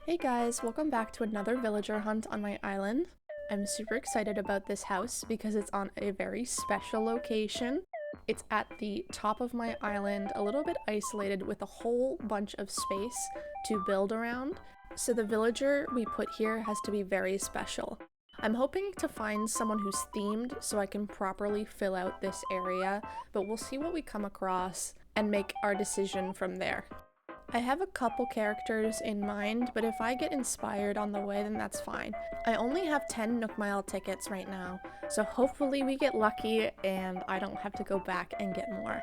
Hey guys, welcome back to another villager hunt on my island. I'm super excited about this house because it's on a very special location. It's at the top of my island, a little bit isolated with a whole bunch of space to build around. So the villager we put here has to be very special. I'm hoping to find someone who's themed so I can properly fill out this area, but we'll see what we come across and make our decision from there. I have a couple characters in mind, but if I get inspired on the way, then that's fine. I only have 10 Nook Mile tickets right now, so hopefully we get lucky and I don't have to go back and get more.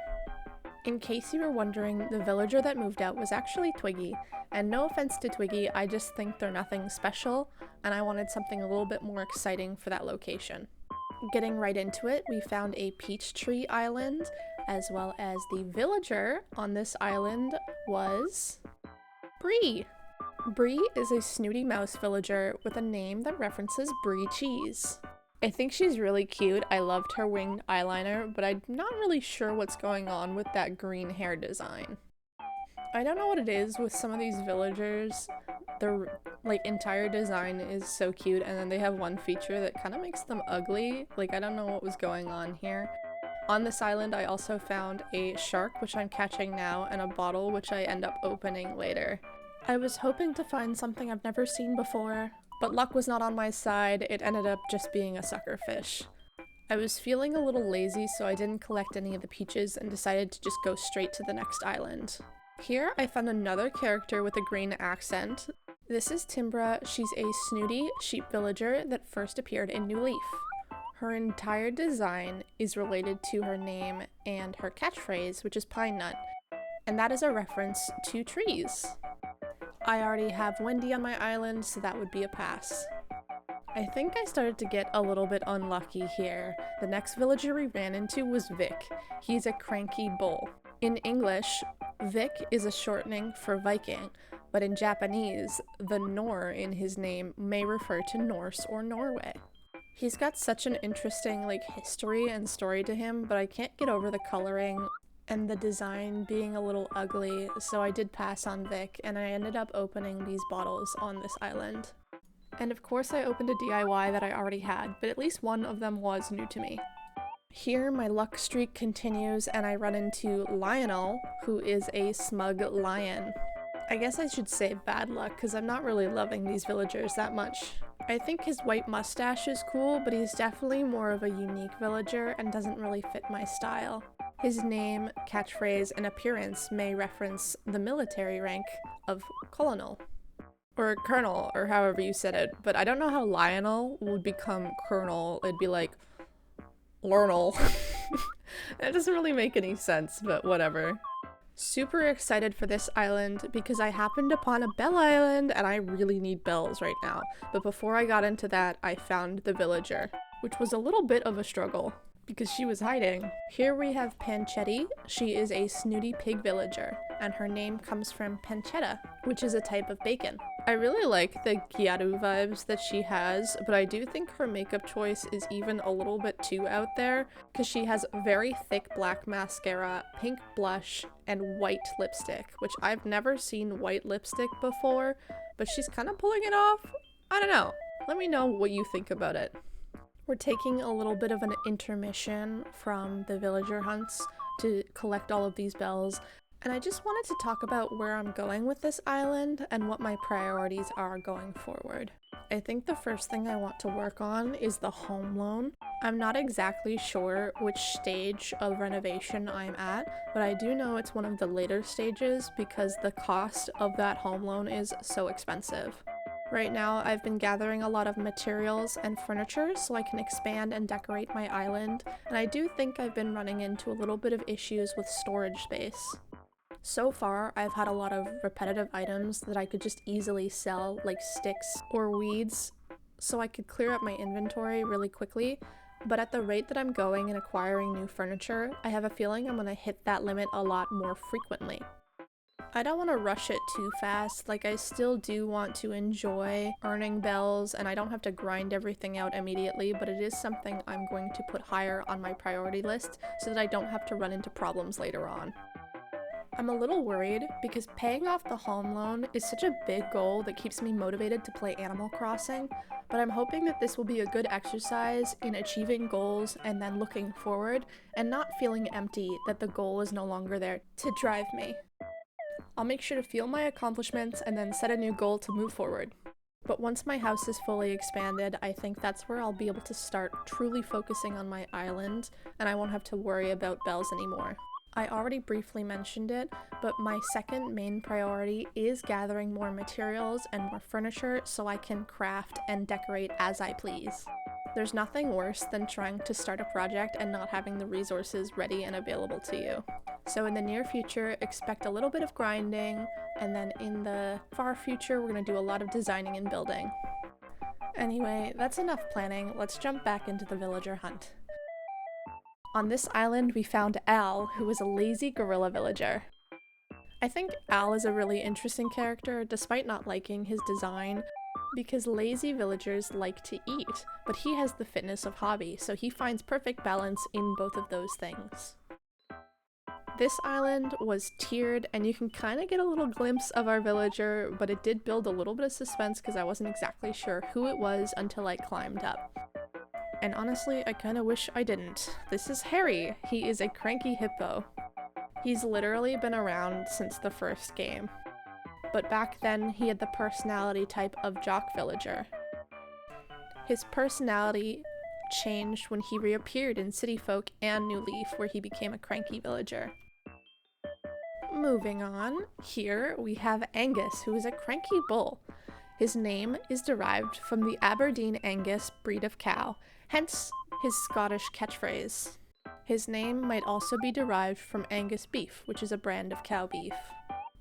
In case you were wondering, the villager that moved out was actually Twiggy, and no offense to Twiggy, I just think they're nothing special, and I wanted something a little bit more exciting for that location. Getting right into it, we found a peach tree island, as well as the villager on this island was Bree. Bree is a snooty mouse villager with a name that references Brie cheese. I think she's really cute. I loved her winged eyeliner, but I'm not really sure what's going on with that green hair design. I don't know what it is with some of these villagers. Their entire design is so cute, and then they have one feature that kind of makes them ugly. I don't know what was going on here. On this island, I also found a shark, which I'm catching now, and a bottle, which I end up opening later. I was hoping to find something I've never seen before, but luck was not on my side. It ended up just being a sucker fish. I was feeling a little lazy, so I didn't collect any of the peaches and decided to just go straight to the next island. Here, I found another character with a green accent. This is Timbra. She's a snooty sheep villager that first appeared in New Leaf. Her entire design is related to her name and her catchphrase, which is Pine Nut, and that is a reference to trees. I already have Wendy on my island, so that would be a pass. I think I started to get a little bit unlucky here. The next villager we ran into was Vic. He's a cranky bull. In English, Vic is a shortening for Viking, but in Japanese, the Nor in his name may refer to Norse or Norway. He's got such an interesting history and story to him, but I can't get over the coloring and the design being a little ugly, so I did pass on Vic, and I ended up opening these bottles on this island. And of course I opened a DIY that I already had, but at least one of them was new to me. Here my luck streak continues and I run into Lionel, who is a smug lion. I guess I should say bad luck, because I'm not really loving these villagers that much. I think his white mustache is cool, but he's definitely more of a unique villager and doesn't really fit my style. His name, catchphrase, and appearance may reference the military rank of colonel. Or colonel, or however you said it, but I don't know how Lionel would become colonel. It'd be like Lernal. That doesn't really make any sense, but whatever. Super excited for this island because I happened upon a bell island and I really need bells right now. But before I got into that, I found the villager, which was a little bit of a struggle because she was hiding. Here we have Panchetti. She is a snooty pig villager, and her name comes from pancetta, which is a type of bacon. I really like the Gyaru vibes that she has, but I do think her makeup choice is even a little bit too out there, because she has very thick black mascara, pink blush, and white lipstick, which I've never seen white lipstick before, but she's kind of pulling it off. I don't know. Let me know what you think about it. We're taking a little bit of an intermission from the villager hunts to collect all of these bells, and I just wanted to talk about where I'm going with this island and what my priorities are going forward. I think the first thing I want to work on is the home loan. I'm not exactly sure which stage of renovation I'm at, but I do know it's one of the later stages because the cost of that home loan is so expensive. Right now, I've been gathering a lot of materials and furniture so I can expand and decorate my island, and I do think I've been running into a little bit of issues with storage space. So far, I've had a lot of repetitive items that I could just easily sell, like sticks or weeds, so I could clear up my inventory really quickly, but at the rate that I'm going and acquiring new furniture, I have a feeling I'm gonna hit that limit a lot more frequently. I don't want to rush it too fast. I still do want to enjoy earning bells, and I don't have to grind everything out immediately, but it is something I'm going to put higher on my priority list so that I don't have to run into problems later on. I'm a little worried because paying off the home loan is such a big goal that keeps me motivated to play Animal Crossing, but I'm hoping that this will be a good exercise in achieving goals and then looking forward and not feeling empty that the goal is no longer there to drive me. I'll make sure to feel my accomplishments and then set a new goal to move forward. But once my house is fully expanded, I think that's where I'll be able to start truly focusing on my island, and I won't have to worry about bells anymore. I already briefly mentioned it, but my second main priority is gathering more materials and more furniture so I can craft and decorate as I please. There's nothing worse than trying to start a project and not having the resources ready and available to you. So in the near future, expect a little bit of grinding, and then in the far future, we're going to do a lot of designing and building. Anyway, that's enough planning. Let's jump back into the villager hunt. On this island, we found Al, who is a lazy gorilla villager. I think Al is a really interesting character, despite not liking his design, because lazy villagers like to eat, but he has the fitness of hobby, so he finds perfect balance in both of those things. This island was tiered, and you can kind of get a little glimpse of our villager, but it did build a little bit of suspense because I wasn't exactly sure who it was until I climbed up. And honestly, I kind of wish I didn't. This is Harry. He is a cranky hippo. He's literally been around since the first game. But back then, he had the personality type of jock villager. His personality changed when he reappeared in City Folk and New Leaf, where he became a cranky villager. Moving on, here we have Angus, who is a cranky bull. His name is derived from the Aberdeen Angus breed of cow, hence his Scottish catchphrase. His name might also be derived from Angus beef, which is a brand of cow beef.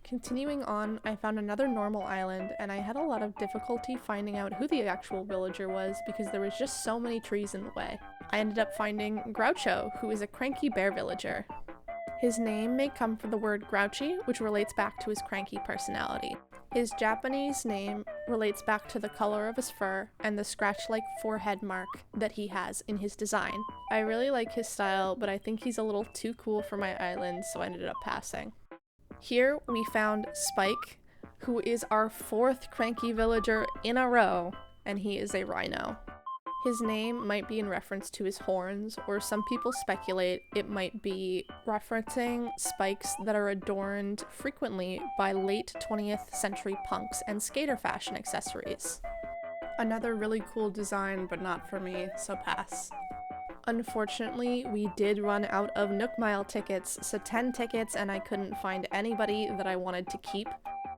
Continuing on, I found another normal island, and I had a lot of difficulty finding out who the actual villager was because there was just so many trees in the way. I ended up finding Groucho, who is a cranky bear villager. His name may come from the word grouchy, which relates back to his cranky personality. His Japanese name relates back to the color of his fur and the scratch-like forehead mark that he has in his design. I really like his style, but I think he's a little too cool for my island, so I ended up passing. Here we found Spike, who is our fourth cranky villager in a row, and he is a rhino. His name might be in reference to his horns, or some people speculate it might be referencing spikes that are adorned frequently by late 20th century punks and skater fashion accessories. Another really cool design, but not for me, so pass. Unfortunately, we did run out of Nook Mile tickets, so 10 tickets, and I couldn't find anybody that I wanted to keep.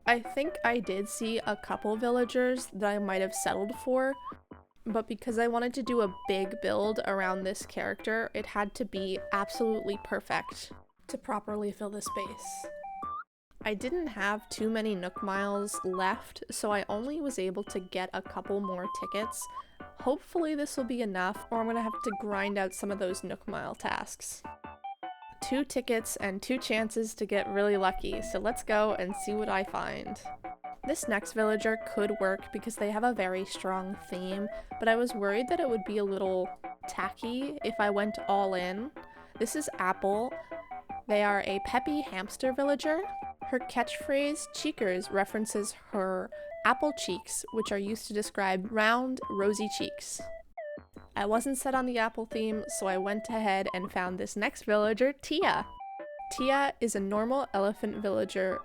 I think I did see a couple villagers that I might have settled for, but because I wanted to do a big build around this character, it had to be absolutely perfect to properly fill the space. I didn't have too many Nook Miles left, so I only was able to get a couple more tickets. Hopefully this will be enough, or I'm gonna have to grind out some of those Nook Mile tasks. 2 tickets and 2 chances to get really lucky, so let's go and see what I find. This next villager could work because they have a very strong theme, but I was worried that it would be a little tacky if I went all in. This is Apple. They are a peppy hamster villager. Her catchphrase, Cheekers, references her apple cheeks, which are used to describe round, rosy cheeks. I wasn't set on the apple theme, so I went ahead and found this next villager, Tia. Tia is a normal elephant villager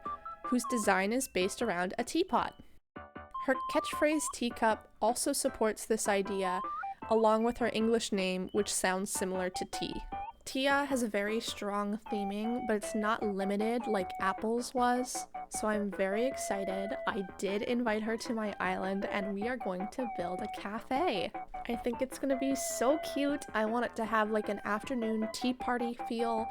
whose design is based around a teapot. Her catchphrase, Teacup, also supports this idea, along with her English name, which sounds similar to tea. Tia has a very strong theming, but it's not limited like Apple's was, so I'm very excited. I did invite her to my island, and we are going to build a cafe. I think it's gonna be so cute. I want it to have like an afternoon tea party feel,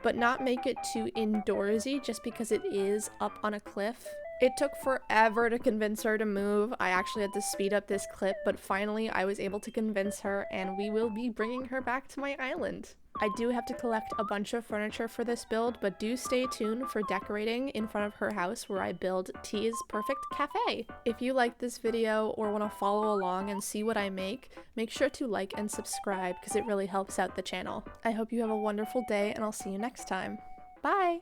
but not make it too indoorsy just because it is up on a cliff. It took forever to convince her to move. I actually had to speed up this clip, but finally I was able to convince her, and we will be bringing her back to my island. I do have to collect a bunch of furniture for this build, but do stay tuned for decorating in front of her house where I build Tia's perfect cafe. If you like this video or want to follow along and see what I make sure to like and subscribe because it really helps out the channel. I hope you have a wonderful day, and I'll see you next time. Bye!